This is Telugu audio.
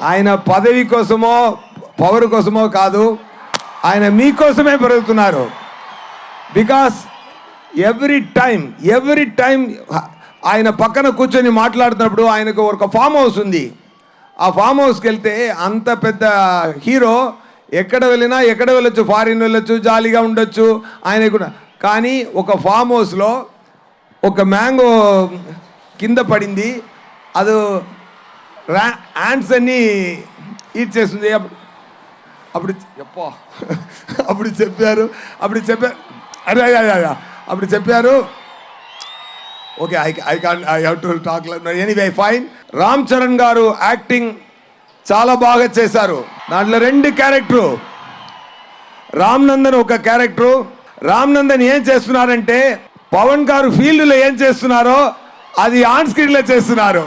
ఆయన పదవి కోసమో పవర్ కోసమో కాదు, ఆయన మీకోసమే పెరుగుతున్నారు. బికాస్ ఎవ్రీ టైం ఆయన పక్కన కూర్చొని మాట్లాడుతున్నప్పుడు ఆయనకు ఒక ఫామ్ హౌస్ ఉంది. ఆ ఫామ్ హౌస్కి వెళ్తే అంత పెద్ద హీరో ఎక్కడ వెళ్ళొచ్చు, ఫారిన్ వెళ్ళొచ్చు, జాలీగా ఉండొచ్చు ఆయనకు. కానీ ఒక ఫామ్ హౌస్లో ఒక మ్యాంగో కింద పడింది, అది యాంట్స్ అన్నీ ఈట్ చేస్తుంది. అప్పుడు చెప్పారు అప్పుడు చెప్పారు okay, I have to talk. Anyway fine. Ram Charan గారు యాక్టింగ్ చాలా బాగా చేశారు. దాంట్లో 2 క్యారెక్టరు. రామ్ నందన్ ఒక క్యారెక్టరు. రామ్ నందన్ ఏం చేస్తున్నారంటే పవన్ గారు ఫీల్డ్లో ఏం చేస్తున్నారో అది ఆన్ స్క్రీన్లో చేస్తున్నారు.